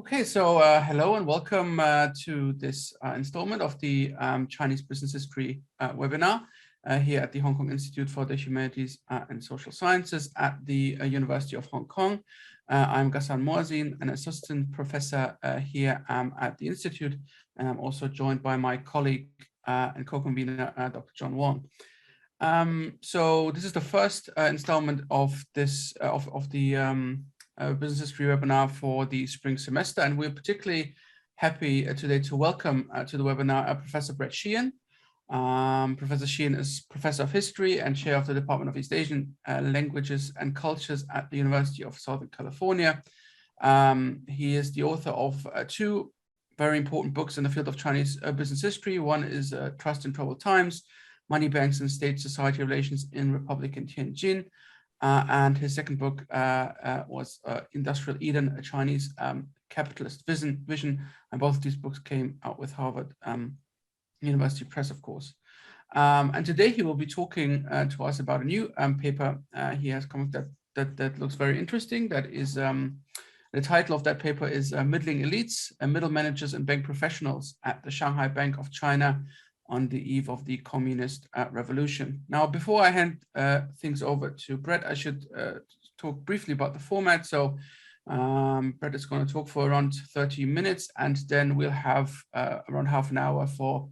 Okay, so hello and welcome to this installment of the Chinese Business History webinar here at the Hong Kong Institute for the Humanities and Social Sciences at the University of Hong Kong. I'm Ghassan Moazin, an assistant professor here at the Institute, and I'm also joined by my colleague and co-convener, Dr. John Wong. So this is the first installment of this of the business history webinar for the spring semester, and we're particularly happy today to welcome to the webinar Professor Brett Sheehan. Professor Sheehan is Professor of History and Chair of the Department of East Asian Languages and Cultures at the University of Southern California. He is the author of two very important books in the field of Chinese business history. One is Trust in Troubled Times, Money Banks and State-Society Relations in Republican Tianjin. And his second book was Industrial Eden, a Chinese capitalist vision. And both of these books came out with Harvard University Press, of course. And today he will be talking to us about a new paper he has come up that looks very interesting. That is, the title of that paper is Middling Elites, Middle Managers and Bank Professionals at the Shanghai Bank of China on the eve of the Communist Revolution. Now, before I hand things over to Brett, I should talk briefly about the format. So Brett is going to talk for around 30 minutes, and then we'll have around half an hour for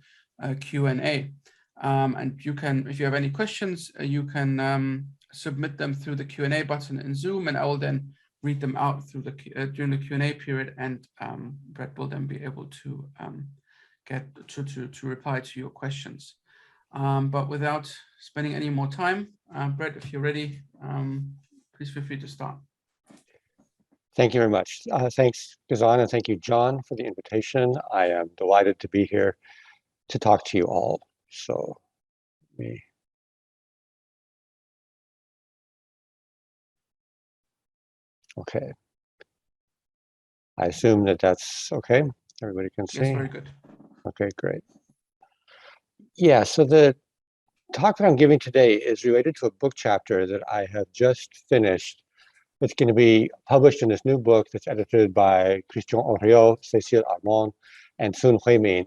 Q&A. And you can, if you have any questions, you can submit them through the Q&A button in Zoom, and I will then read them out through the during the Q&A period, and Brett will then be able to get to reply to your questions. But without spending any more time, Brett, if you're ready, please feel free to start. Thank you very much. Thanks, Ghassan, and thank you, John, for the invitation. I am delighted to be here to talk to you all. So, okay. I assume that that's okay. Everybody can see. Yes, very good. Okay, great. Yeah, so the talk that I'm giving today is related to a book chapter that I have just finished. It's going to be published in this new book that's edited by Christian Henriot, Cécile Armand, and Sun Huimin,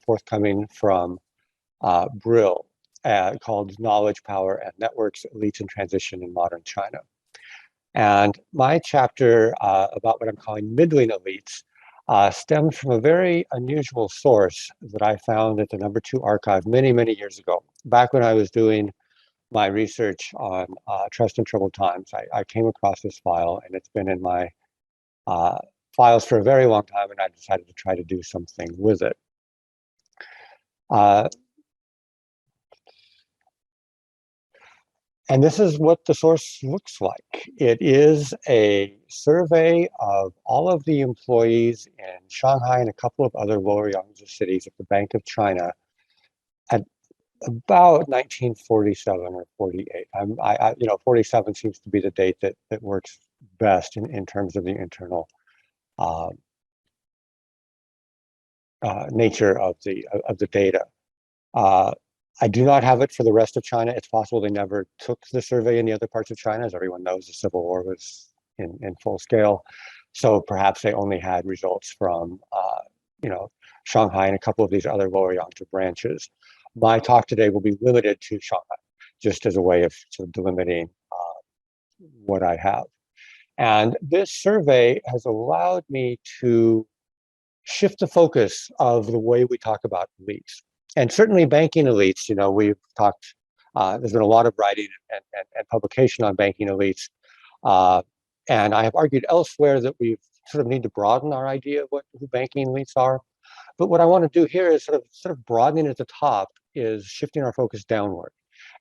forthcoming from Brill, called Knowledge, Power, and Networks, Elites in Transition in Modern China. And my chapter about what I'm calling middling elites stems from a very unusual source that I found at the #2 archive many, many years ago. Back when I was doing my research on Trust in Troubled Times, I came across this file, and it's been in my files for a very long time, and I decided to try to do something with it. And this is what the source looks like. It is a survey of all of the employees in Shanghai and a couple of other lower Yangtze cities of the Bank of China at about 1947 or 48. 47 seems to be the date that works best in terms of the internal nature of the data. I do not have it for the rest of China. It's possible they never took the survey in the other parts of China. As everyone knows, the Civil War was in full scale. So perhaps they only had results from, Shanghai and a couple of these other lower Yangtze branches. My talk today will be limited to Shanghai, just as a way of sort of delimiting what I have. And this survey has allowed me to shift the focus of the way we talk about elites. And certainly banking elites, we've talked, there's been a lot of writing and publication on banking elites. And I have argued elsewhere that we sort of need to broaden our idea of who banking elites are. But what I want to do here is sort of broadening at the top, is shifting our focus downward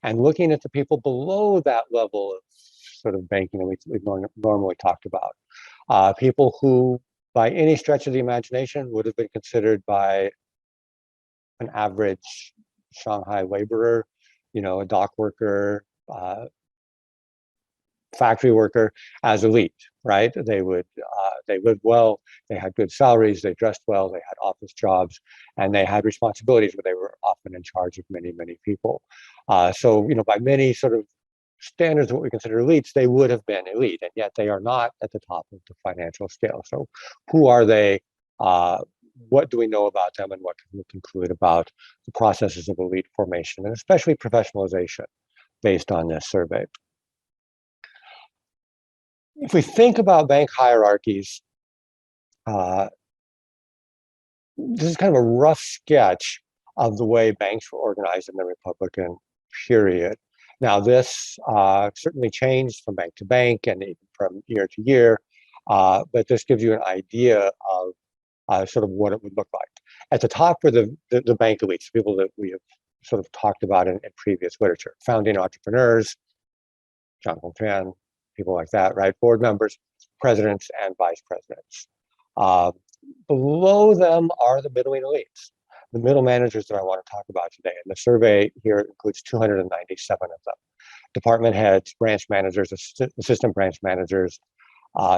and looking at the people below that level of sort of banking elites we've normally talked about. People who, by any stretch of the imagination, would have been considered by an average Shanghai laborer, a dock worker, factory worker, as elite, right? They lived well, they had good salaries, they dressed well, they had office jobs, and they had responsibilities where they were often in charge of many, many people. So, by many sort of standards of what we consider elites, they would have been elite, and yet they are not at the top of the financial scale. So who are they? What do we know about them, and what can we conclude about the processes of elite formation, and especially professionalization based on this survey? If we think about bank hierarchies, this is kind of a rough sketch of the way banks were organized in the Republican period. Now, this certainly changed from bank to bank and even from year to year, but this gives you an idea of sort of what it would look like. At the top were the bank elites, people that we have sort of talked about in previous literature, founding entrepreneurs, John Gongchuan, people like that, right? Board members, presidents, and vice presidents. Below them are the middling elites, the middle managers that I want to talk about today. And the survey here includes 297 of them. Department heads, branch managers, assistant branch managers,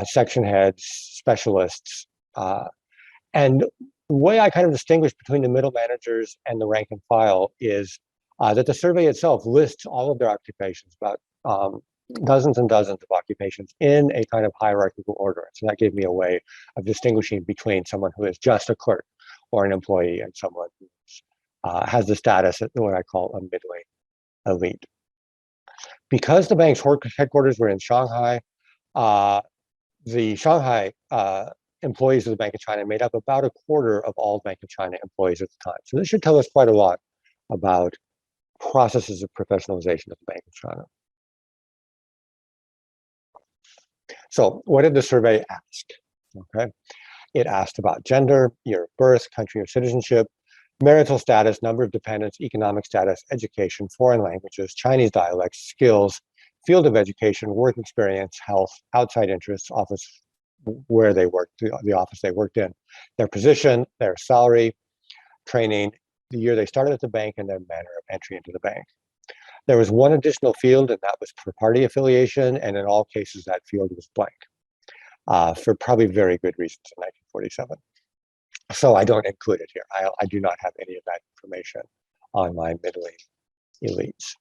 section heads, specialists. And the way I kind of distinguish between the middle managers and the rank and file is that the survey itself lists all of their occupations, about dozens and dozens of occupations in a kind of hierarchical order. So that gave me a way of distinguishing between someone who is just a clerk or an employee and someone who has the status of what I call a middling elite. Because the bank's headquarters were in Shanghai, the Shanghai employees of the Bank of China made up about a quarter of all Bank of China employees at the time. So this should tell us quite a lot about processes of professionalization of the Bank of China. So what did the survey ask? Okay, it asked about gender, year of birth, country of citizenship, marital status, number of dependents, economic status, education, foreign languages, Chinese dialects, skills, field of education, work experience, health, outside interests, office where they worked, the office they worked in, their position, their salary, training, the year they started at the bank, and their manner of entry into the bank. There was one additional field, and that was for party affiliation, and in all cases, that field was blank, for probably very good reasons in 1947. So I don't include it here. I do not have any of that information on my middling elites.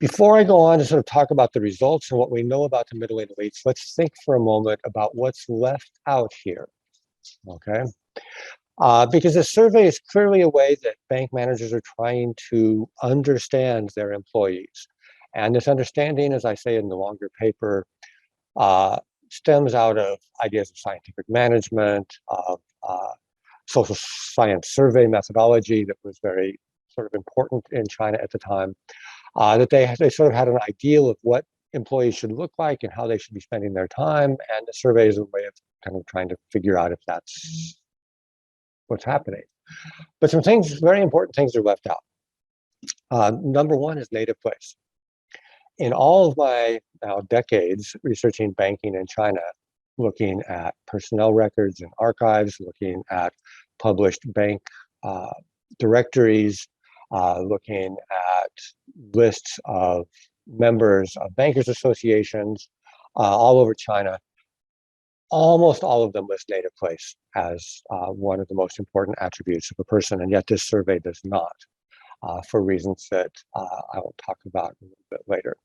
Before I go on to sort of talk about the results and what we know about the middling elites, let's think for a moment about what's left out here, okay? Because this survey is clearly a way that bank managers are trying to understand their employees. And this understanding, as I say in the longer paper, stems out of ideas of scientific management, of social science survey methodology that was very sort of important in China at the time, that they sort of had an ideal of what employees should look like and how they should be spending their time. And the survey is a way of kind of trying to figure out if that's what's happening. But some things, very important things are left out. Number one is native place. In all of my now decades researching banking in China, looking at personnel records and archives, looking at published bank directories, looking at lists of members of bankers associations all over China, almost all of them list native place as one of the most important attributes of a person, and yet this survey does not, for reasons that I will talk about a little bit later.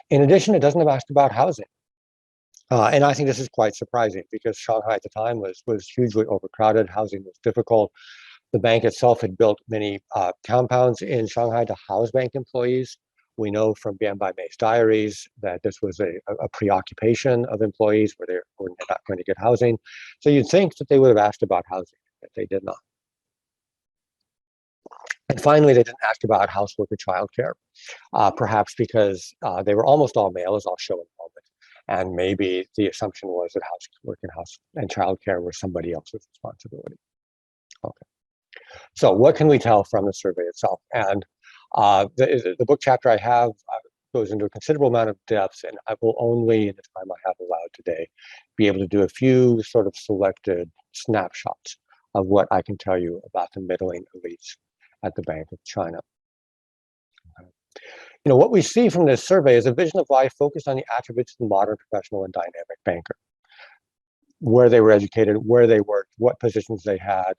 In addition, it doesn't ask about housing. And I think this is quite surprising because Shanghai at the time was hugely overcrowded. Housing was difficult. The bank itself had built many compounds in Shanghai to house bank employees. We know from Bian Baimei's diaries that this was a preoccupation of employees where they were not going to get housing. So you'd think that they would have asked about housing, but they did not. And finally, they didn't ask about housework or childcare, perhaps because they were almost all male, as I'll show in a moment. And maybe the assumption was that housework and childcare were somebody else's responsibility. Okay. So what can we tell from the survey itself? And the book chapter I have goes into a considerable amount of depth, and I will only, in the time I have allowed today, be able to do a few sort of selected snapshots of what I can tell you about the middling elites at the Bank of China. You know, what we see from this survey is a vision of life focused on the attributes of the modern professional and dynamic banker. Where they were educated, where they worked, what positions they had,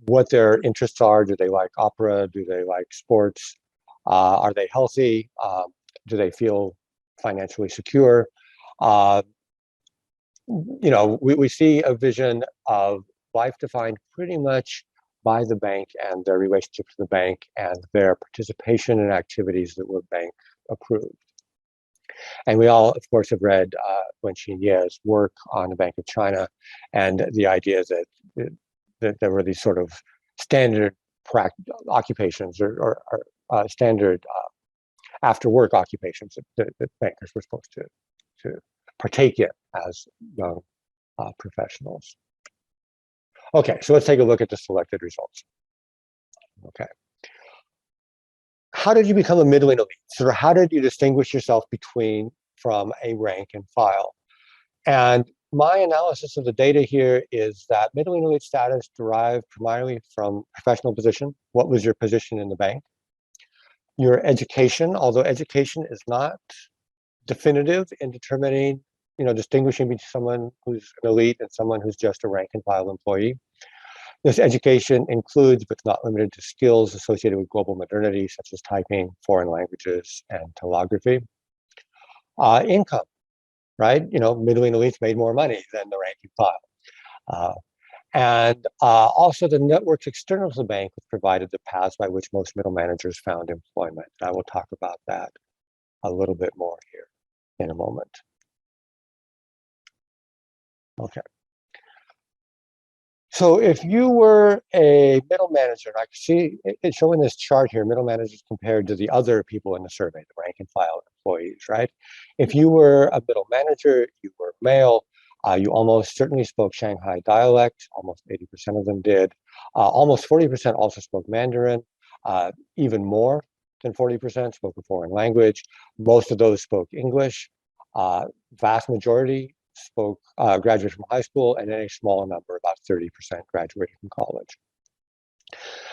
what their interests are. Do they like opera? Do they like sports? Are they healthy? Do they feel financially secure? We see a vision of life defined pretty much by the bank and their relationship to the bank and their participation in activities that were bank approved. And we all, of course, have read Wen Xinye's work on the Bank of China and the idea that there were these sort of standard occupations or standard after work occupations that bankers were supposed to partake in as young professionals. Okay, so let's take a look at the selected results. Okay. How did you become a middling elite? So how did you distinguish yourself from a rank and file? And my analysis of the data here is that middling elite status derived primarily from professional position. What was your position in the bank? Your education, although education is not definitive in determining, distinguishing between someone who's an elite and someone who's just a rank and file employee. This education includes, but not limited to, skills associated with global modernity, such as typing, foreign languages, and telegraphy. Income, right? Middling elites made more money than the rank and file. And also the networks external to the bank which provided the paths by which most middle managers found employment. I will talk about that a little bit more here in a moment. Okay. So if you were a middle manager, I can see it's showing this chart here, middle managers compared to the other people in the survey, the rank and file employees, right? If you were a middle manager, you were male, you almost certainly spoke Shanghai dialect, almost 80% of them did. Almost 40% also spoke Mandarin, even more than 40% spoke a foreign language. Most of those spoke English. Vast majority graduated from high school, and then a smaller number, about 30%, graduated from college.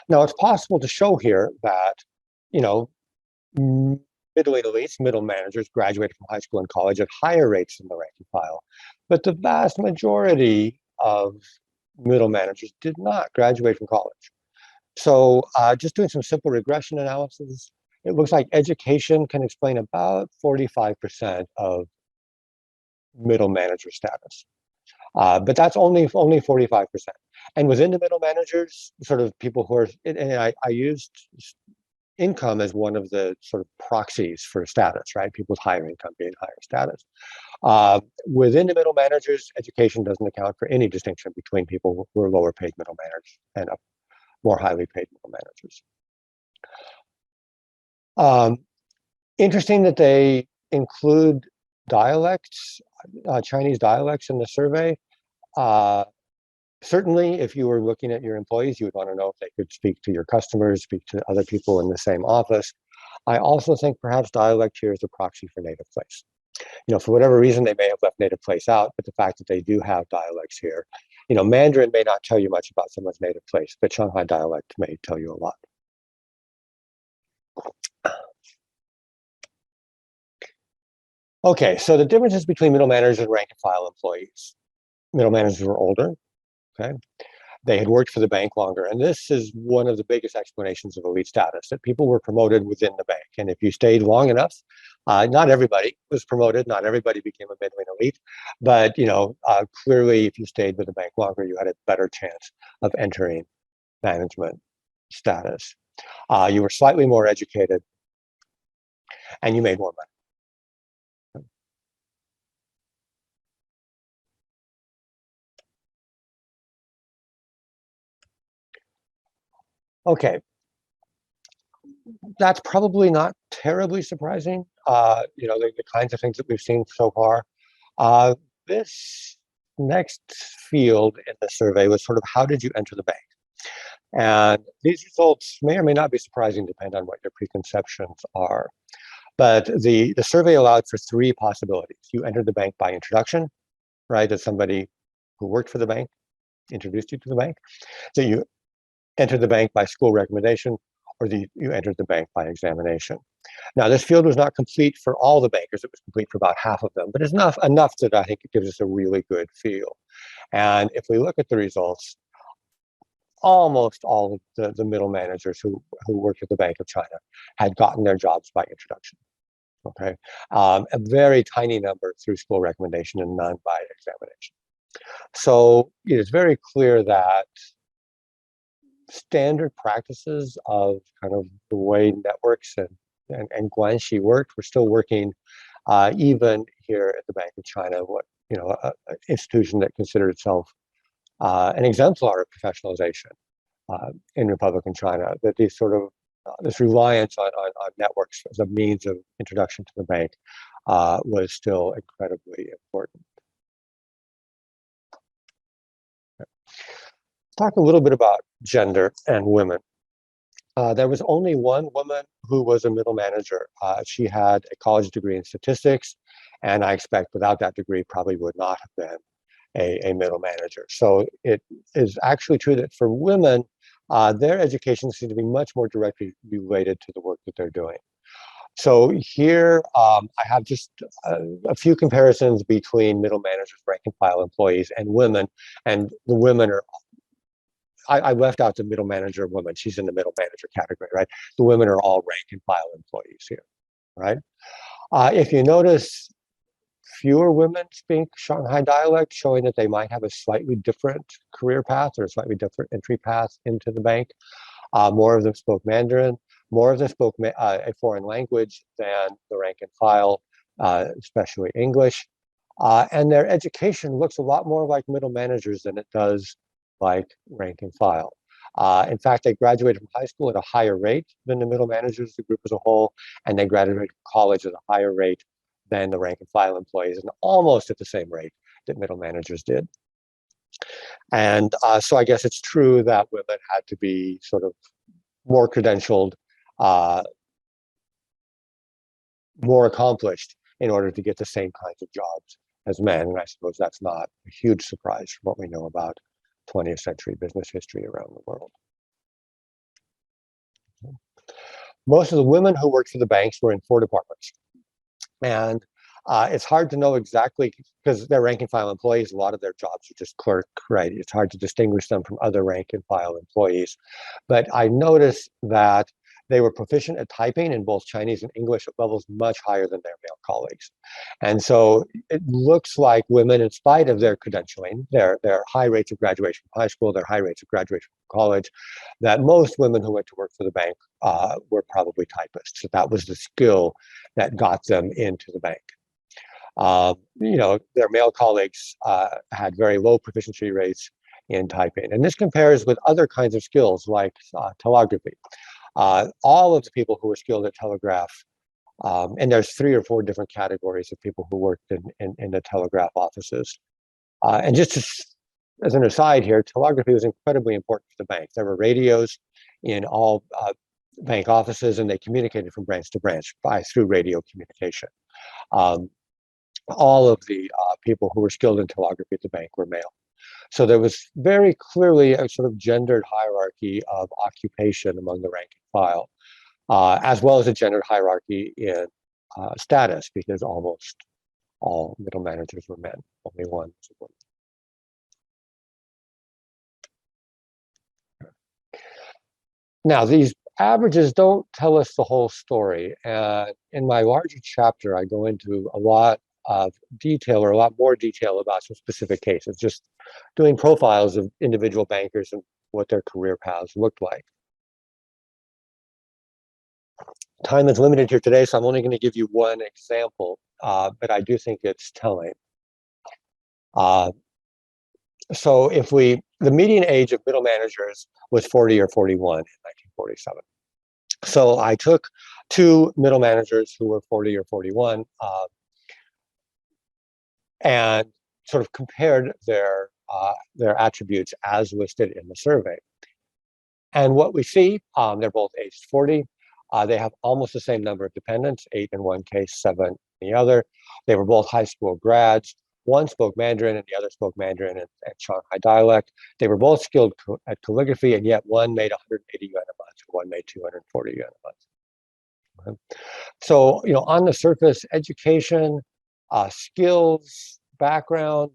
Now, it's possible to show here that, middle elites, middle managers graduated from high school and college at higher rates than the rank and file, but the vast majority of middle managers did not graduate from college. So just doing some simple regression analysis, it looks like education can explain about 45% of middle manager status. But that's only 45%. And within the middle managers, sort of people who are, and I used income as one of the sort of proxies for status, right? People with higher income being higher status. Within the middle managers, education doesn't account for any distinction between people who are lower paid middle managers and more highly paid middle managers. Interesting that they include dialects, Chinese dialects in the survey. Certainly, if you were looking at your employees, you would want to know if they could speak to your customers, speak to other people in the same office. I also think perhaps dialect here is a proxy for native place. For whatever reason, they may have left native place out, but the fact that they do have dialects here, Mandarin may not tell you much about someone's native place, but Shanghai dialect may tell you a lot. Okay, so the differences between middle managers and rank and file employees. Middle managers were older, okay? They had worked for the bank longer, and this is one of the biggest explanations of elite status, that people were promoted within the bank. And if you stayed long enough, not everybody was promoted, not everybody became a middling elite, but clearly if you stayed with the bank longer, you had a better chance of entering management status. You were slightly more educated, and you made more money. Okay, that's probably not terribly surprising. The kinds of things that we've seen so far. This next field in the survey was sort of how did you enter the bank? And these results may or may not be surprising, depending on what your preconceptions are. But the survey allowed for three possibilities. You entered the bank by introduction, right? As somebody who worked for the bank introduced you to the bank. So you entered the bank by school recommendation, or you entered the bank by examination. Now, this field was not complete for all the bankers. It was complete for about half of them, but it's enough that I think it gives us a really good feel. And if we look at the results, almost all of the middle managers who worked at the Bank of China had gotten their jobs by introduction. Okay, a very tiny number through school recommendation and none by examination. So it is very clear that standard practices of kind of the way networks and Guanxi worked were still working even here at the Bank of China, what an institution that considered itself an exemplar of professionalization in Republican China. That these sort of this reliance on networks as a means of introduction to the bank was still incredibly important. Talk a little bit about gender and women. There was only one woman who was a middle manager. She had a college degree in statistics, and I expect without that degree probably would not have been a middle manager. So it is actually true that for women, their education seems to be much more directly related to the work that they're doing. So here I have just a few comparisons between middle managers, rank and file employees, and women. And the women are, I left out the middle manager woman. She's in the middle manager category, right? The women are all rank and file employees here, right? If you notice, fewer women speak Shanghai dialect, showing that they might have a slightly different career path or a slightly different entry path into the bank. More of them spoke Mandarin. More of them spoke a foreign language than the rank and file, especially English. And their education looks a lot more like middle managers than it does like rank and file. In fact, they graduated from high school at a higher rate than the middle managers, the group as a whole, and they graduated from college at a higher rate than the rank and file employees, and almost at the same rate that middle managers did. And so I guess it's true that women had to be sort of more credentialed, more accomplished in order to get the same kinds of jobs as men. And I suppose that's not a huge surprise from what we know about 20th century business history around the world. Most of the women who worked for the banks were in 4 departments. And it's hard to know exactly, because they're rank and file employees, a lot of their jobs are just clerk, right? It's hard to distinguish them from other rank and file employees. But I noticed that they were proficient at typing in both Chinese and English at levels much higher than their male colleagues. And so it looks like women, in spite of their credentialing, their high rates of graduation from high school, their high rates of graduation from college, that most women who went to work for the bank were probably typists. So that was the skill that got them into the bank. Their male colleagues had very low proficiency rates in typing. And this compares with other kinds of skills like telegraphy. All of the people who were skilled at telegraph, and there's 3 or 4 different categories of people who worked in the telegraph offices. And just as an aside here, telegraphy was incredibly important for the bank. There were radios in all bank offices, and they communicated from branch to branch through radio communication. All of the people who were skilled in telegraphy at the bank were male. So there was very clearly a sort of gendered hierarchy of occupation among the rank and file, as well as a gendered hierarchy in status, because almost all middle managers were men, only one was a woman. Now, these averages don't tell us the whole story. And in my larger chapter, I go into a lot of detail, or a lot more detail, about some specific cases, just doing profiles of individual bankers and what their career paths looked like. Time is limited here today, so I'm only going to give you one example, but I do think it's telling. So the median age of middle managers was 40 or 41 in 1947. So I took 2 middle managers who were 40 or 41 and sort of compared their attributes as listed in the survey. And what we see, they're both aged 40. They have almost the same number of dependents, 8 in one case, 7 in the other. They were both high school grads. One spoke Mandarin and the other spoke Mandarin and Shanghai dialect. They were both skilled at calligraphy, and yet one made 180 yuan a month and one made 240 yuan a month. So, on the surface, education, skills, background,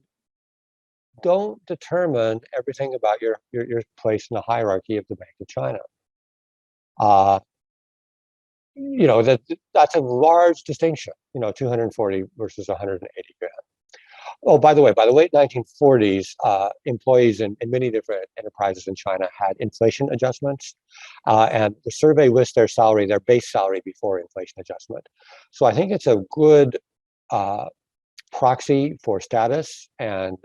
don't determine everything about your place in the hierarchy of the Bank of China. Uh, that's a large distinction, 240 versus 180 grand. Oh, by the way, by the late 1940s, employees in many different enterprises in China had inflation adjustments, and the survey lists their salary, their base salary before inflation adjustment. So I think it's a good uh, proxy for status and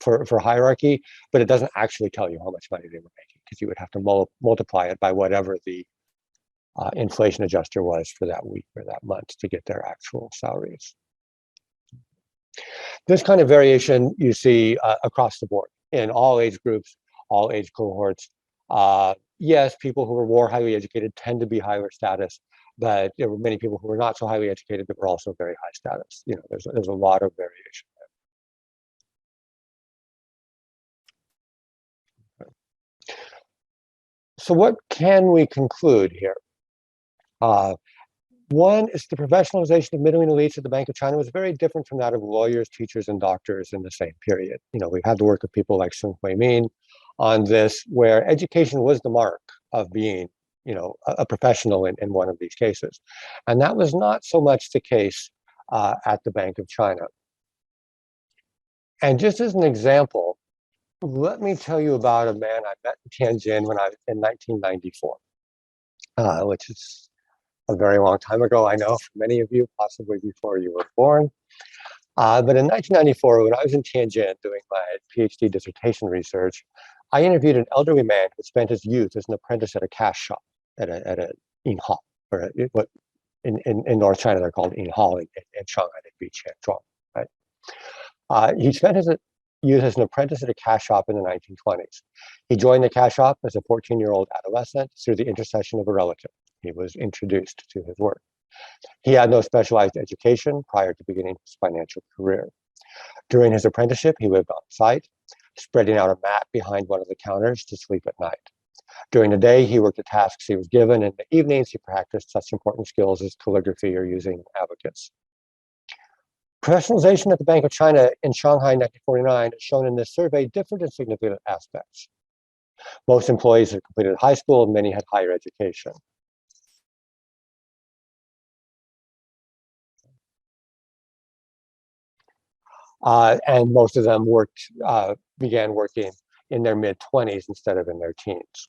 for hierarchy, but it doesn't actually tell you how much money they were making because you would have to multiply it by whatever the inflation adjuster was for that week or that month to get their actual salaries. This kind of variation you see across the board in all age groups, all age cohorts. Yes, people who were more highly educated tend to be higher status, but there were many people who were not so highly educated that were also very high status. There's a lot of variation there. So what can we conclude here? One is the professionalization of middling elites at the Bank of China was very different from that of lawyers, teachers, and doctors in the same period. We've had the work of people like Sun Hui-min on this, where education was the mark of being, a professional in one of these cases. And that was not so much the case at the Bank of China. And just as an example, let me tell you about a man I met in Tianjin when I was in 1994, which is a very long time ago, I know, for many of you, possibly before you were born. But in 1994, when I was in Tianjin doing my PhD dissertation research, I interviewed an elderly man who spent his youth as an apprentice at a cash shop at a Yinhao, or what in North China they're called Yinhao, in Shanghai they'd be Qianzhuang, right? He spent his youth as an apprentice at a cash shop in the 1920s. He joined the cash shop as a 14-year-old adolescent through the intercession of a relative. He was introduced to his work. He had no specialized education prior to beginning his financial career. During his apprenticeship, he lived on site, spreading out a mat behind one of the counters to sleep at night. During the day, he worked the tasks he was given, and in the evenings, he practiced such important skills as calligraphy or using abacus. Professionalization at the Bank of China in Shanghai in 1949, as shown in this survey, differed in significant aspects. Most employees had completed high school, and many had higher education. And most of them began working in their mid-20s instead of in their teens.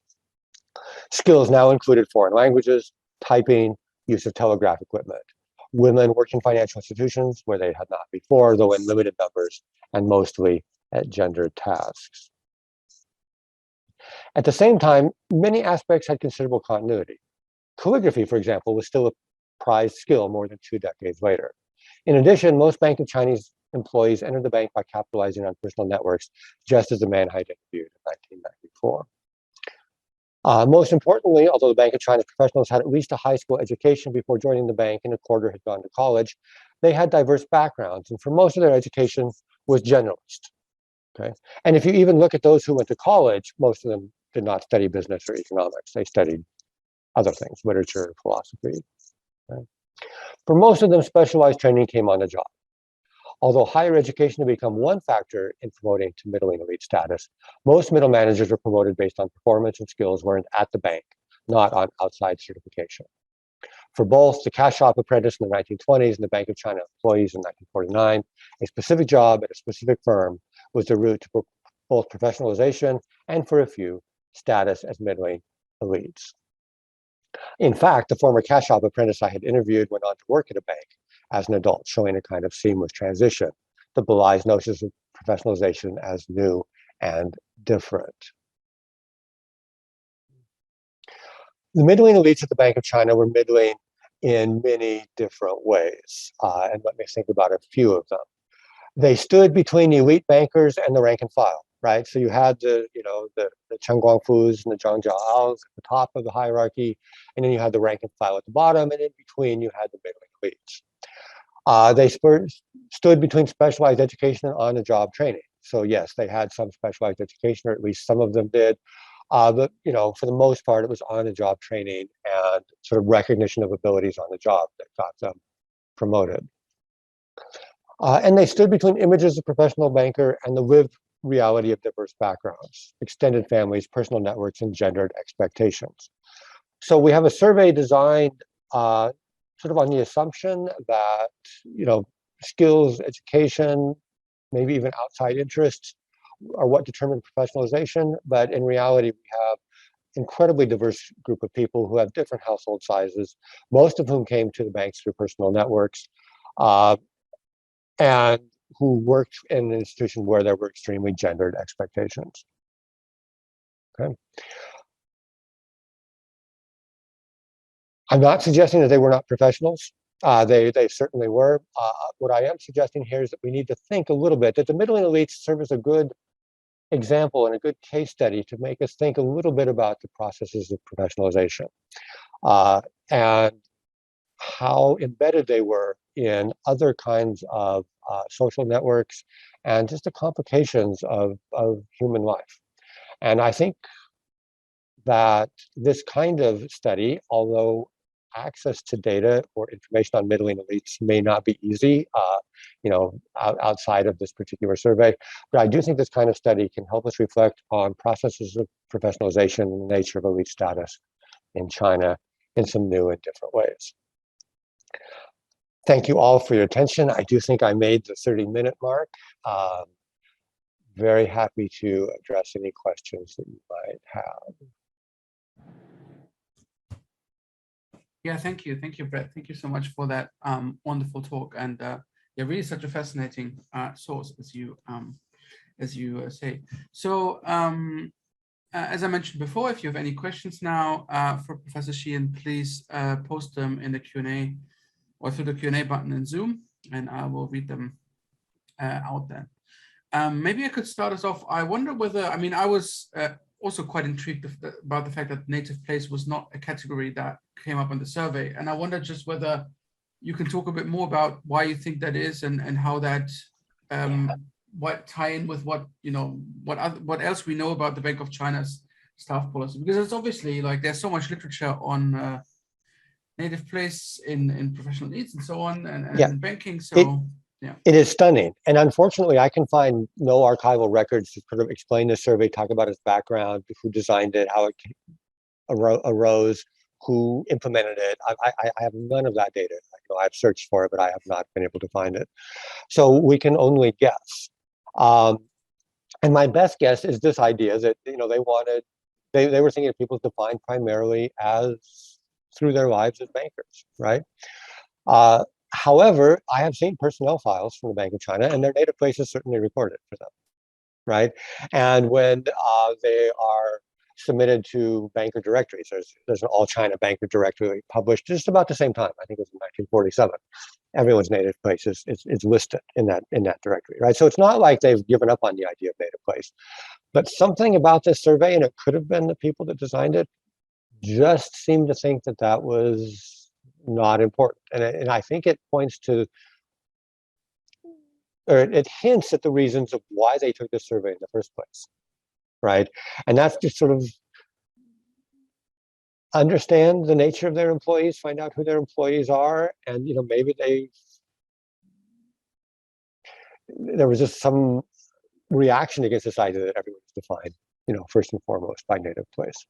Skills now included foreign languages, typing, use of telegraph equipment. Women worked in financial institutions where they had not before, though in limited numbers, and mostly at gendered tasks. At the same time, many aspects had considerable continuity. Calligraphy, for example, was still a prized skill more than 2 decades later. In addition, most Bank of Chinese employees entered the bank by capitalizing on personal networks, just as the man had interviewed in 1994. Most importantly, although the Bank of China's professionals had at least a high school education before joining the bank and a quarter had gone to college, they had diverse backgrounds, and for most of their education was generalist. Okay, and if you even look at those who went to college, most of them did not study business or economics. They studied other things, literature, philosophy. Okay? For most of them, specialized training came on the job. Although higher education had become one factor in promoting to middling elite status, most middle managers were promoted based on performance and skills learned at the bank, not on outside certification. For both the cash shop apprentice in the 1920s and the Bank of China employees in 1949, a specific job at a specific firm was the route to both professionalization and, for a few, status as middling elites. In fact, the former cash shop apprentice I had interviewed went on to work at a bank as an adult, showing a kind of seamless transition that belies notions of professionalization as new and different. The middling elites at the Bank of China were middling in many different ways, and let me think about a few of them. They stood between the elite bankers and the rank and file, right? So you had the Chen Guangfus and the Zhang Jiaos at the top of the hierarchy, and then you had the rank and file at the bottom, and in between you had the middling elites. They stood between specialized education and on-the-job training. So yes, they had some specialized education, or at least some of them did. But for the most part, it was on-the-job training and sort of recognition of abilities on the job that got them promoted. And they stood between images of professional banker and the lived reality of diverse backgrounds, extended families, personal networks, and gendered expectations. So we have a survey designed sort of on the assumption that, skills, education, maybe even outside interests are what determine professionalization. But in reality, we have incredibly diverse group of people who have different household sizes, most of whom came to the banks through personal networks, and who worked in an institution where there were extremely gendered expectations. Okay. I'm not suggesting that they were not professionals. They certainly were. What I am suggesting here is that we need to think a little bit, that the middling elites serve as a good example and a good case study to make us think a little bit about the processes of professionalization and how embedded they were in other kinds of social networks and just the complications of human life. And I think that this kind of study, although access to data or information on middling elites may not be easy, outside of this particular survey, but I do think this kind of study can help us reflect on processes of professionalization and the nature of elite status in China in some new and different ways. Thank you all for your attention. I do think I made the 30-minute mark. Very happy to address any questions that you might have. Yeah, thank you, Brett. Thank you so much for that wonderful talk, and yeah, really such a fascinating source, as you say. So, as I mentioned before, if you have any questions now for Professor Sheehan, please post them in the Q&A or through the Q&A button in Zoom, and I will read them out then. Maybe I could start us off. I wonder whether, I was also quite intrigued about the fact that native place was not a category that came up on the survey. And I wonder just whether you can talk a bit more about why you think that is, and how that what tie in with what, what else we know about the Bank of China's staff policy, because it's obviously like there's so much literature on native place in professional needs and so on, and banking. So yeah. It is stunning. And unfortunately, I can find no archival records to sort of explain this survey, talk about its background, who designed it, how it arose, who implemented it. I have none of that data. I've searched for it, but I have not been able to find it. So we can only guess. And my best guess is this idea that, they were thinking of people defined primarily as through their lives as bankers, right? However, I have seen personnel files from the Bank of China, and their native place is certainly recorded for them, right? And when they are submitted to banker directories, there's an all China banker directory published just about the same time. I think it was in 1947. Everyone's native place is listed in that directory, right? So it's not like they've given up on the idea of native place, but something about this survey, and it could have been the people that designed it, just seemed to think that that was not important. And I think it points to, or it hints at the reasons of why they took this survey in the first place, right? And that's just sort of understand the nature of their employees, find out who their employees are, and maybe there was just some reaction against this idea that everyone is defined, first and foremost by native place.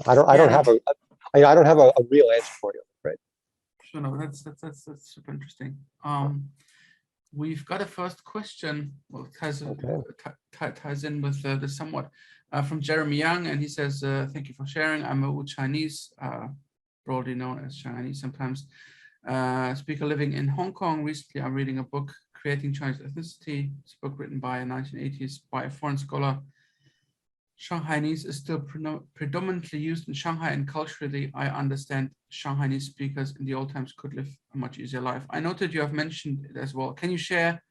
I don't have a real answer for you, right? Sure, no, that's super interesting. We've got a first question. Well, it ties in with this somewhat from Jeremy Young, and he says, "Thank you for sharing. I'm a Wu Chinese, broadly known as Chinese sometimes, speaker living in Hong Kong. Recently, I'm reading a book, Creating Chinese Ethnicity. It's a book written by a 1980s by a foreign scholar. Shanghainese is still predominantly used in Shanghai, and culturally, I understand Shanghainese speakers in the old times could live a much easier life. I noted you have mentioned it as well. Can you share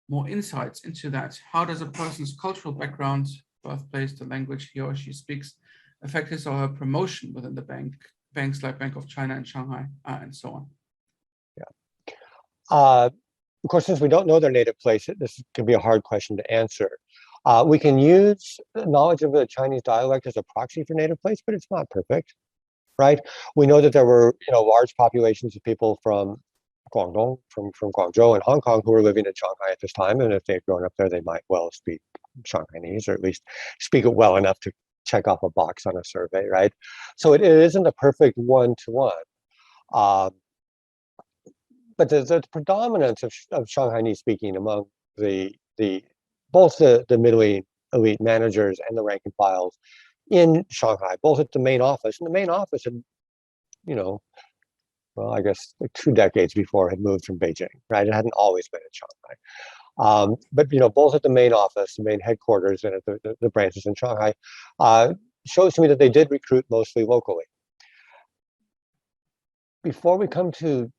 more insights into that? How does a person's cultural background, birthplace, the language he or she speaks, affect his or her promotion within the banks like Bank of China and Shanghai, and so on?" Yeah. Of course, since we don't know their native place, this can be a hard question to answer. We can use knowledge of the Chinese dialect as a proxy for native place, but it's not perfect, right? We know that there were, large populations of people from Guangdong, from Guangzhou and Hong Kong, who were living in Shanghai at this time. And if they had grown up there, they might well speak Shanghainese, or at least speak it well enough to check off a box on a survey, right? So it isn't a perfect one-to-one. But the predominance of Shanghainese speaking among both the middle elite managers and the rank and files in Shanghai, both at the main office. And the main office had, well, I guess like 2 decades before, had moved from Beijing, right? It hadn't always been in Shanghai. But both at the main office, the main headquarters, and at the branches in Shanghai, shows to me that they did recruit mostly locally. Before we come to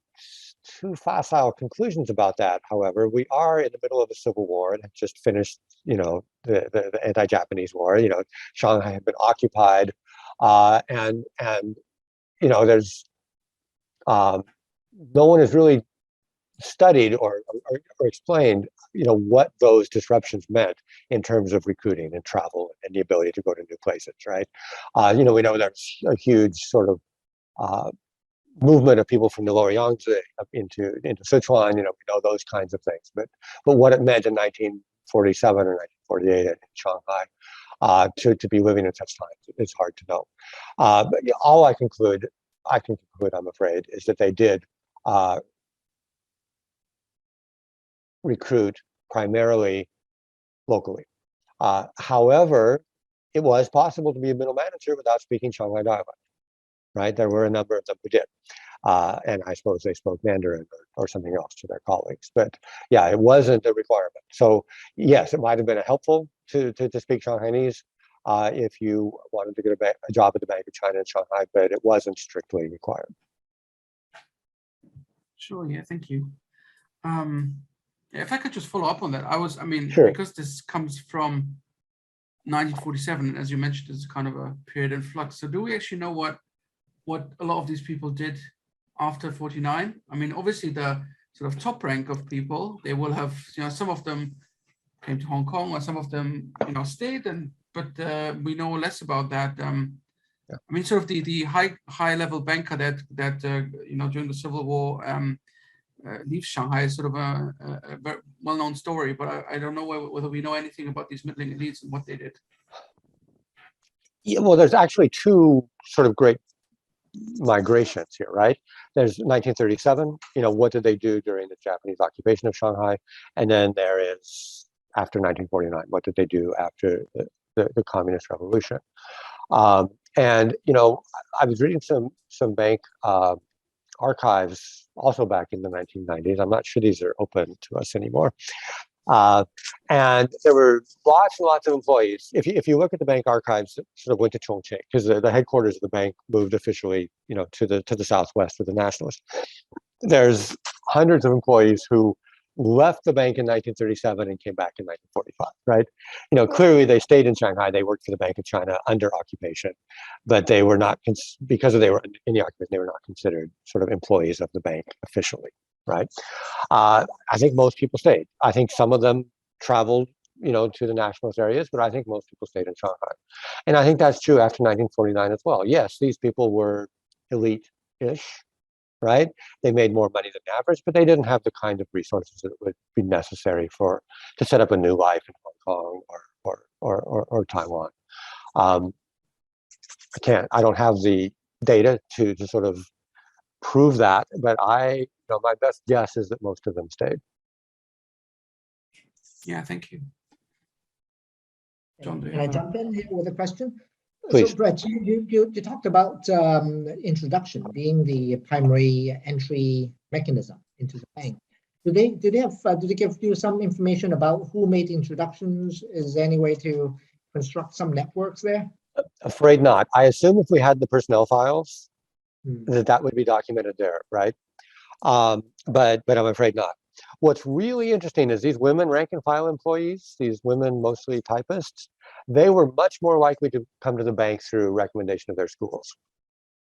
too facile conclusions about that, however, we are in the middle of a civil war and had just finished, the anti-Japanese war. Shanghai had been occupied, and there's no one has really studied or explained, what those disruptions meant in terms of recruiting and travel and the ability to go to new places, right? We know there's a huge sort of movement of people from the lower Yangtze into Sichuan. We know those kinds of things, but what it meant in 1947 or 1948 in Shanghai to be living in such times is hard to know. But all I can conclude, I'm afraid, is that they did recruit primarily locally. However, it was possible to be a middle manager without speaking Shanghai dialect, right? There were a number of them who did. And I suppose they spoke Mandarin or something else to their colleagues. But yeah, it wasn't a requirement. So yes, it might have been helpful to speak Shanghainese if you wanted to get a job at the Bank of China in Shanghai, but it wasn't strictly required. Sure, yeah, thank you. If I could just follow up on that, Sure. Because this comes from 1947, as you mentioned, is kind of a period in flux. So do we actually know what a lot of these people did after 49? Obviously the sort of top rank of people, they will have, some of them came to Hong Kong, or some of them, stayed, but we know less about that. Yeah. Sort of the high level banker that during the Civil War leaves Shanghai is sort of a very well-known story, but I don't know whether we know anything about these middling elites and what they did. Yeah, well, there's actually two sort of great migrations here, right? There's 1937, what did they do during the Japanese occupation of Shanghai? And then there is after 1949, what did they do after the Communist Revolution? And I was reading some bank archives also back in the 1990s. I'm not sure these are open to us anymore. And there were lots and lots of employees. If you look at the bank archives that sort of went to Chongqing, because the headquarters of the bank moved officially, to the southwest with the nationalists. There's hundreds of employees who left the bank in 1937 and came back in 1945, right? Clearly they stayed in Shanghai. They worked for the Bank of China under occupation, but they were not, because they were in the occupation, they were not considered sort of employees of the bank officially, right? I think most people stayed. I think some of them traveled, to the nationalist areas, but I think most people stayed in Shanghai. And I think that's true after 1949 as well. Yes, these people were elite-ish, right? They made more money than average, but they didn't have the kind of resources that would be necessary to set up a new life in Hong Kong or Taiwan. I don't have the data to sort of prove that, but my best guess is that most of them stayed. Yeah, thank you. John, can I jump in here with a question? Please. So Brett, you talked about introduction being the primary entry mechanism into the bank. Did they give you some information about who made introductions? Is there any way to construct some networks there? Afraid not. I assume if we had the personnel files, that would be documented there, right? But I'm afraid not. What's really interesting is these women rank and file employees, these women mostly typists, they were much more likely to come to the bank through recommendation of their schools.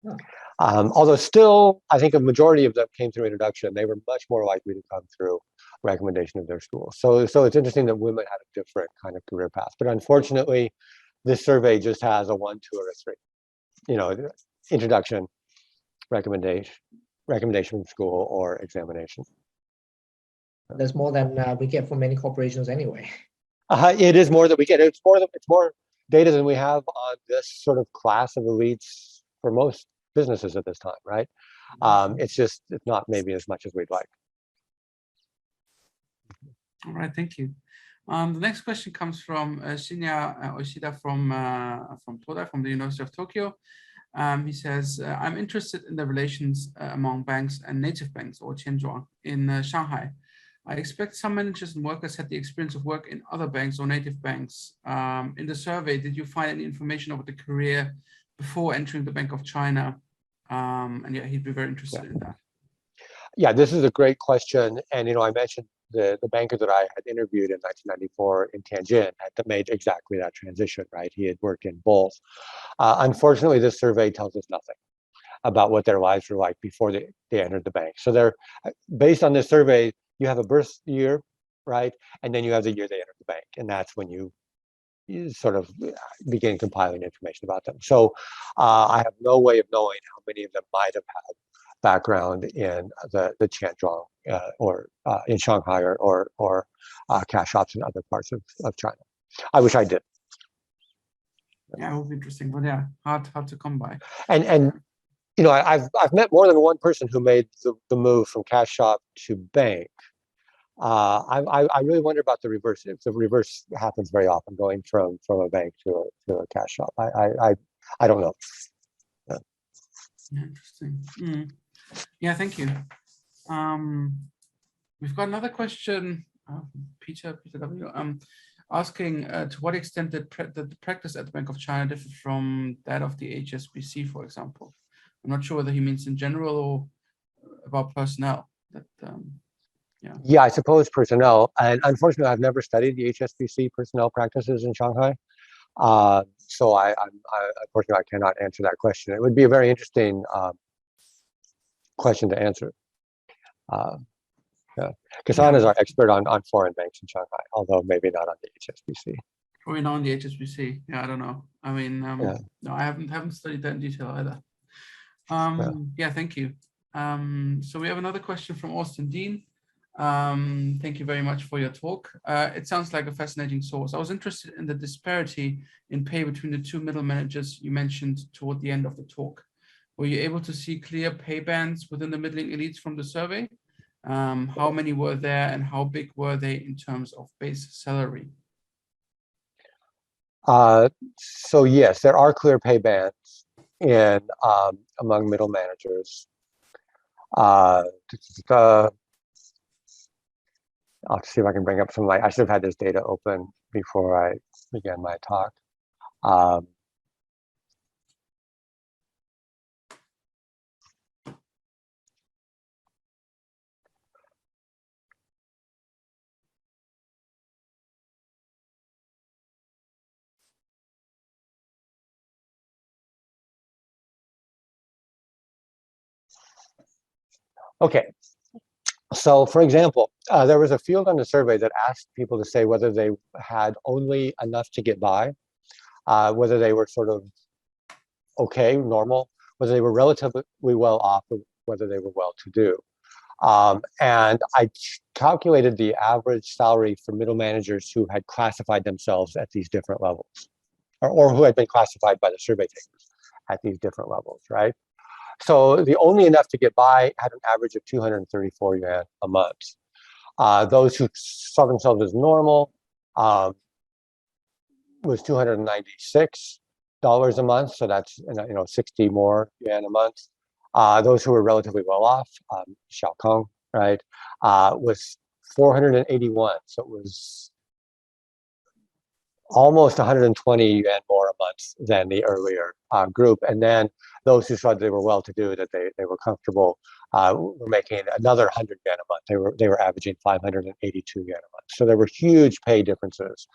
Oh. Although still, I think a majority of them came through introduction. They were much more likely to come through recommendation of their schools. So it's interesting that women had a different kind of career path. But unfortunately, this survey just has a 1, 2, or a 3. Introduction, recommendation, recommendation from school or examination. That's more than we get from many corporations anyway. It is more that we get. It's more data than we have on this sort of class of elites for most businesses at this time, right? It's not maybe as much as we'd like. All right, thank you. The next question comes from Shinya Oshida from Todai, from the University of Tokyo. He says, I'm interested in the relations among banks and native banks, or Qianzhuang, in Shanghai. I expect some managers and workers had the experience of work in other banks or native banks. In the survey, did you find any information about the career before entering the Bank of China? And yeah, he'd be very interested in that. Yeah, this is a great question. And, I mentioned the banker that I had interviewed in 1994 in Tianjin had made exactly that transition, right? He had worked in both. Unfortunately, this survey tells us nothing about what their lives were like before they entered the bank. So they're based on this survey, you have a birth year, right? And then you have the year they entered the bank. And that's when you sort of begin compiling information about them. So I have no way of knowing how many of them might have had background in the Qianzhuang or in Shanghai or cash shops in other parts of China. I wish I did. Yeah, it would be interesting, but yeah, hard to come by. And I've met more than one person who made the move from cash shop to bank. I really wonder about the reverse. If the reverse happens very often, going from a bank to a cash shop, I don't know. Yeah, interesting. Yeah, thank you. We've got another question, Peter W. Asking to what extent did the practice at the Bank of China differ from that of the HSBC, for example? I'm not sure whether he means in general or about personnel. Yeah, I suppose personnel. And unfortunately, I've never studied the HSBC personnel practices in Shanghai. So unfortunately, I cannot answer that question. It would be a very interesting question to answer. Kassan is our expert on foreign banks in Shanghai, although maybe not on the HSBC. Probably not on the HSBC. Yeah, I don't know. I mean, no, I haven't studied that in detail either. Yeah, thank you. So we have another question from Austin Dean. Thank you very much for your talk. It sounds like a fascinating source. I was interested in the disparity in pay between the two middle managers you mentioned toward the end of the talk. Were you able to see clear pay bands within the middling elites from the survey? How many were there and how big were they in terms of base salary? So yes, there are clear pay bands in among middle managers. I'll see if I can bring up some I should have had this data open before I began my talk. Okay. So, for example, there was a field on the survey that asked people to say whether they had only enough to get by, whether they were sort of okay, normal, whether they were relatively well off, or whether they were well-to-do. And I calculated the average salary for middle managers who had classified themselves at these different levels, or who had been classified by the survey takers at these different levels, right? So the only enough to get by had an average of 234 yuan a month. Those who saw themselves as normal was $296 a month. So that's 60 more yuan a month. Those who were relatively well off, Xiaokong, right, was 481. So it was almost 120 yuan more a month than the earlier group. And then those who said they were well-to-do, that they were comfortable, were making another 100 yuan a month. They were averaging 582 yuan a month. So there were huge pay differences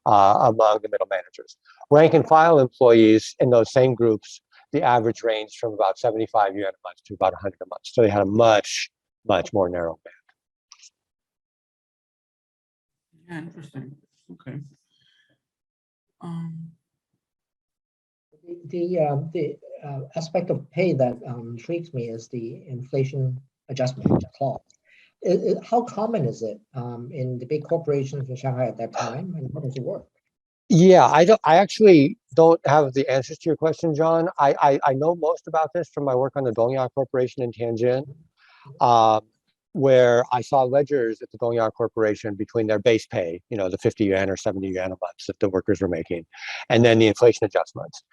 among the middle managers. Rank and file employees in those same groups, the average ranged from about 75 yuan a month to about 100 a month. So they had a much, much more narrow band. Yeah, interesting. Okay. The aspect of pay that intrigues me is the inflation adjustment clause. How common is it in the big corporations in Shanghai at that time, and how does it work? Yeah, I actually don't have the answers to your question, John. I know most about this from my work on the Dongyao Corporation in Tianjin, where I saw ledgers at the Dongyao Corporation between their base pay, the 50 yuan or 70 yuan a month that the workers were making, and then the inflation adjustments.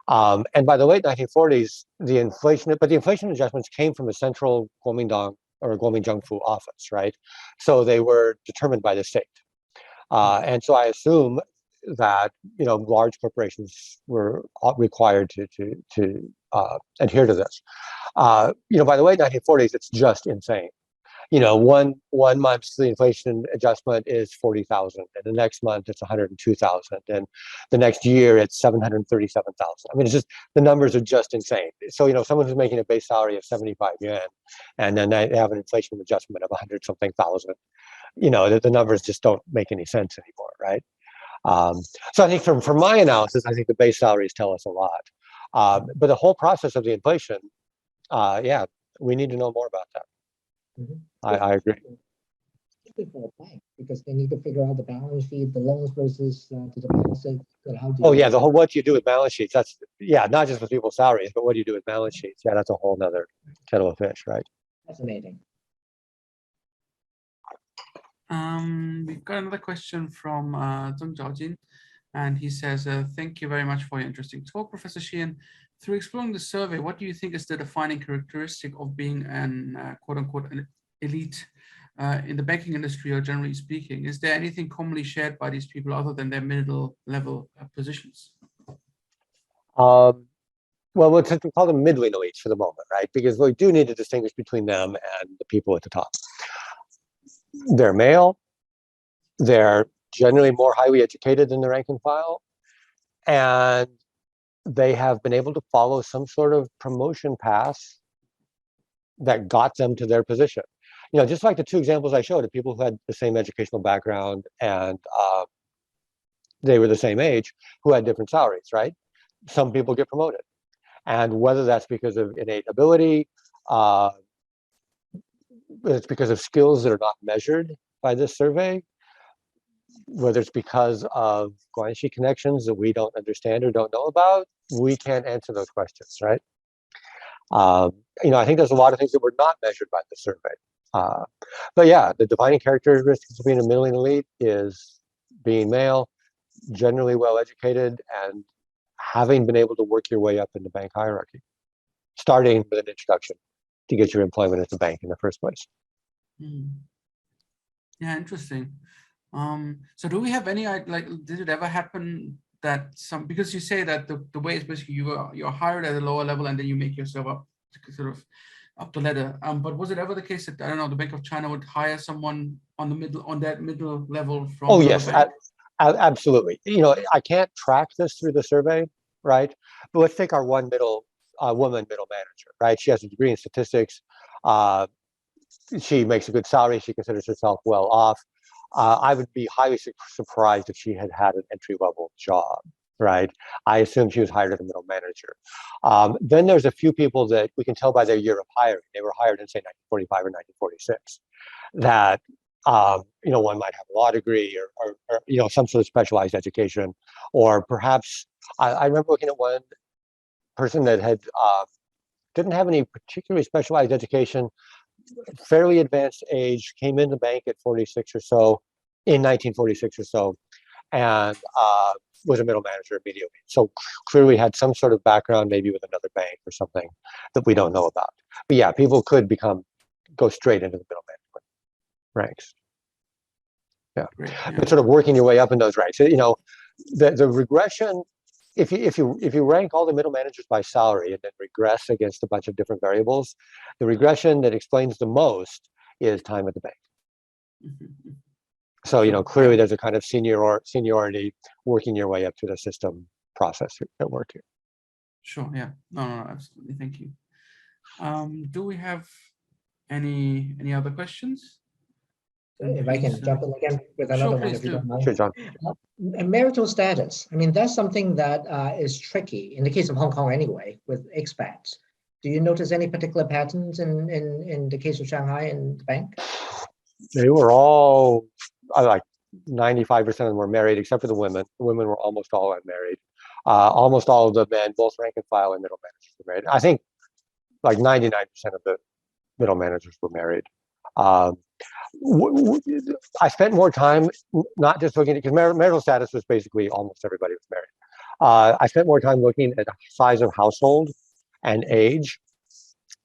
And by the late 1940s, the inflation adjustments came from the central Kuomintang or Kuomintangfu office, right? So they were determined by the state. And so I assume that large corporations were required to adhere to this. By the late 1940s, it's just insane. One month the inflation adjustment is 40,000, and the next month it's 102,000, and the next year it's 737,000. I mean, it's just the numbers are just insane. So someone who's making a base salary of 75 yuan, and then they have an inflation adjustment of 100 something thousand. The numbers just don't make any sense anymore, right? So I think from my analysis, I think the base salaries tell us a lot. But the whole process of the inflation, yeah, we need to know more about that. Mhm. I agree. Especially for a bank, because they need to figure out the balance sheet, the loans versus the deposits, and how do Oh you yeah, the whole what do you do with balance sheets? That's not just with people's salaries, but what do you do with balance sheets? Yeah, that's a whole nother kettle of fish, right? fascinating. We've got another question from Zheng Zhaojin, and he says, thank you very much for your interesting talk, Professor Sheehan. Through exploring the survey, what do you think is the defining characteristic of being an quote-unquote an elite in the banking industry, or generally speaking? Is there anything commonly shared by these people other than their middle level positions? Well, we call them middling elites for the moment, right? Because we do need to distinguish between them and the people at the top. They're male, they're generally more highly educated than the rank and file, and they have been able to follow some sort of promotion path that got them to their position. Just like the two examples I showed of people who had the same educational background and they were the same age, who had different salaries, right? Some people get promoted. And whether that's because of innate ability, it's because of skills that are not measured by this survey, whether it's because of guanxi connections that we don't understand or don't know about, we can't answer those questions, right? I think there's a lot of things that were not measured by the survey. But yeah, the defining characteristics of being a middling elite is being male, generally well educated, and having been able to work your way up in the bank hierarchy, starting with an introduction to get your employment at the bank in the first place. Yeah, interesting. So do we have any, did it ever happen that because you say that the way is basically you're hired at a lower level and then you make yourself up sort of up the ladder. But was it ever the case that, I don't know, the Bank of China would hire someone on that middle level from? Oh yes, absolutely. I can't track this through the survey, right? But let's take our one woman middle manager, right? She has a degree in statistics. She makes a good salary. She considers herself well off. I would be highly surprised if she had an entry-level job, right? I assume she was hired as a middle manager. Then there's a few people that we can tell by their year of hiring. They were hired in, say, 1945 or 1946. That one might have a law degree or some sort of specialized education, or perhaps I remember looking at one person that had didn't have any particularly specialized education, fairly advanced age, came in the bank at 46 or so, in 1946 or so, and was a middle manager immediately. So clearly had some sort of background, maybe with another bank or something that we don't know about. But yeah, people could go straight into the middle management ranks. Yeah, but sort of working your way up in those ranks. The regression. If you rank all the middle managers by salary and then regress against a bunch of different variables, the regression that explains the most is time at the bank. So clearly there's a kind of seniority working your way up through the system process at work here. Sure. Yeah. No, absolutely. Thank you. Do we have any other questions? if I can jump in again with another one, please if you do. don't mind. Sure, John. And marital status. I mean, that's something that is tricky in the case of Hong Kong anyway, with expats. Do you notice any particular patterns in the case of Shanghai and the bank? They were all, like 95% of them were married, except for the women. The women were almost all unmarried. Almost all of the men, both rank and file and middle managers, were married. I think like 99% of the middle managers were married. I spent more time not just looking at, because marital status was basically almost everybody was married. I spent more time looking at the size of household and age.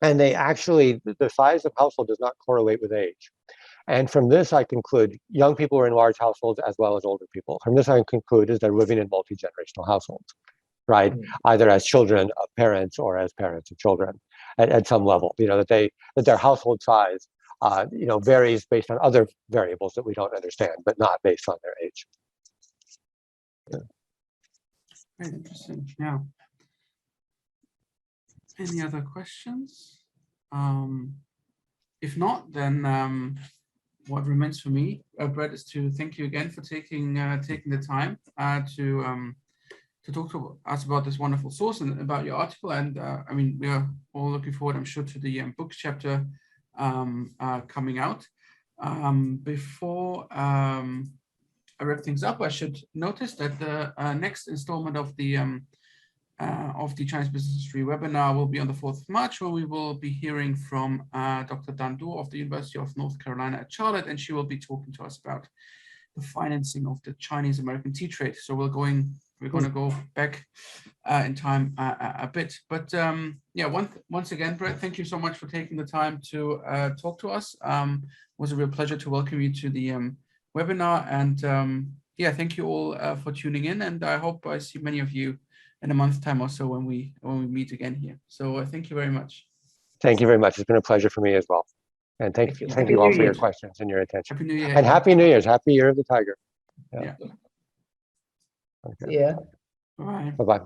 And they actually, the size of household does not correlate with age. And from this, I conclude young people are in large households as well as older people. From this, I conclude is they're living in multi-generational households, right? Either as children of parents or as parents of children at some level, that their household size, varies based on other variables that we don't understand, but not based on their age. Yeah. Very interesting. Yeah. Any other questions? If not, then what remains for me, Brett, is to thank you again for taking the time to talk to us about this wonderful source and about your article. And I mean, we are all looking forward, I'm sure, to the books chapter coming out. Before I wrap things up, I should notice that the next installment of the Chinese Business History webinar will be on the 4th of March, where we will be hearing from Dr. Dan Du of the University of North Carolina at Charlotte, and she will be talking to us about the financing of the Chinese-American tea trade. So we're going to go back in time a bit. But yeah, once again, Brett, thank you so much for taking the time to talk to us. It was a real pleasure to welcome you to the webinar. And yeah, thank you all for tuning in. And I hope I see many of you in a month's time or so when we meet again here. So thank you very much. Thank you very much. It's been a pleasure for me as well. And thank you all for your questions and your attention. Happy New Year. And Happy New Year's. Happy Year of the Tiger. Yeah. Okay. Yeah. Bye. Bye-bye.